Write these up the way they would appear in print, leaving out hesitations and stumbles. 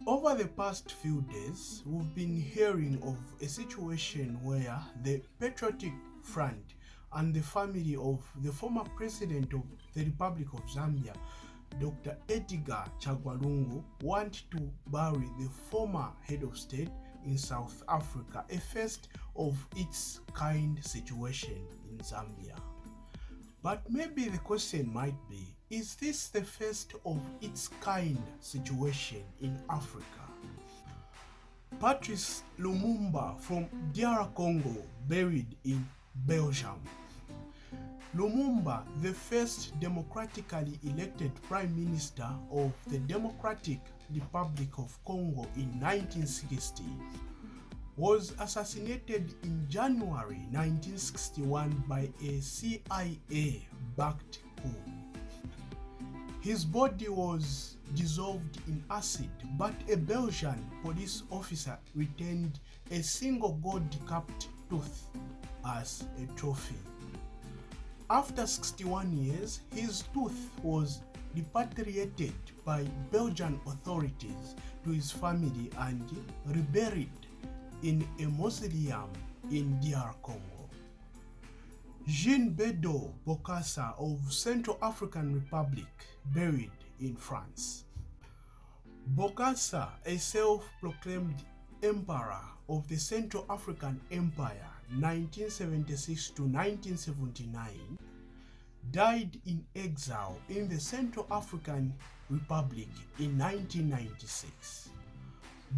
Over the past few days, we've been hearing of a situation where the Patriotic Front and the family of the former president of the Republic of Zambia, Dr. Edgar Lungu, want to bury the former head of state in South Africa, a first of its kind situation in Zambia. But maybe the question might be, is this the first of its kind situation in Africa? Patrice Lumumba from DR Congo buried in Belgium. Lumumba, the first democratically elected Prime Minister of the Democratic Republic of Congo in 1960, was assassinated in January 1961 by a CIA-backed coup. His body was dissolved in acid, but a Belgian police officer retained a single gold-capped tooth as a trophy. After 61 years, his tooth was repatriated by Belgian authorities to his family and reburied in a mausoleum in DR Congo. Jean-Bédou Bokassa of Central African Republic buried in France. Bokassa, a self-proclaimed emperor of the Central African Empire 1976 to 1979, died in exile in the Central African Republic in 1996.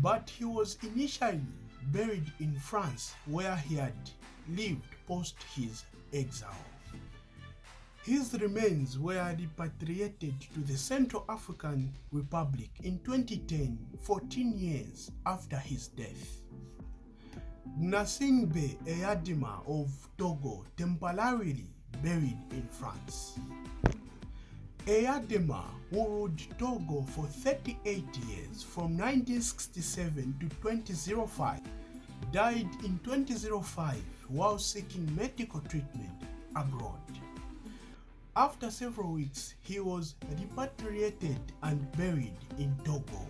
But he was initially buried in France, where he had lived post his exile. His remains were repatriated to the Central African Republic in 2010, 14 years after his death. Gnassingbé Eyadema of Togo temporarily buried in France. Eyadema, who ruled Togo for 38 years from 1967 to 2005, died in 2005 while seeking medical treatment abroad. After several weeks, he was repatriated and buried in Togo.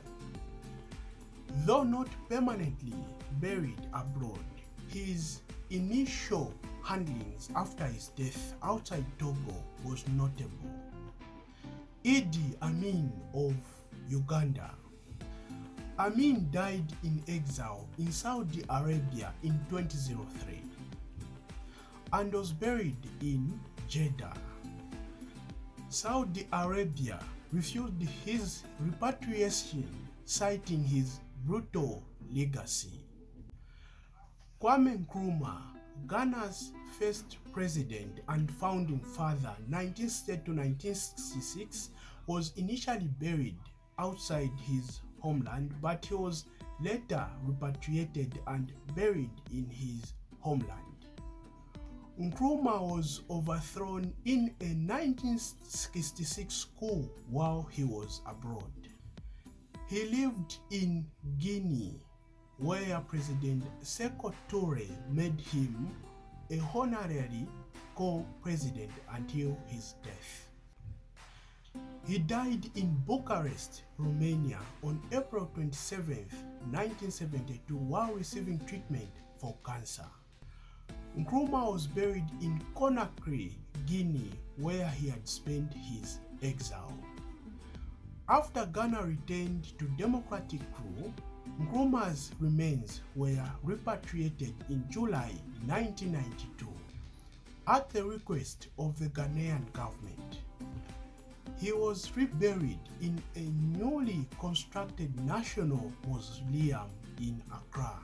Though not permanently buried abroad, his initial handlings after his death outside Togo was notable. Idi Amin of Uganda. Amin died in exile in Saudi Arabia in 2003 and was buried in Jeddah. Saudi Arabia refused his repatriation, citing his brutal legacy. Kwame Nkrumah, Ghana's first president and founding father 1960 to 1966, was initially buried outside his homeland, but he was later repatriated and buried in his homeland. Nkrumah was overthrown in a 1966 coup while he was abroad. He lived in Guinea, where President Sékou Touré made him a honorary co-president until his death. He died in Bucharest, Romania on April 27, 1972 while receiving treatment for cancer. Nkrumah was buried in Conakry, Guinea, where he had spent his exile. After Ghana returned to democratic rule, Nkrumah's remains were repatriated in July 1992 at the request of the Ghanaian government. He was reburied in a newly constructed national mausoleum in Accra.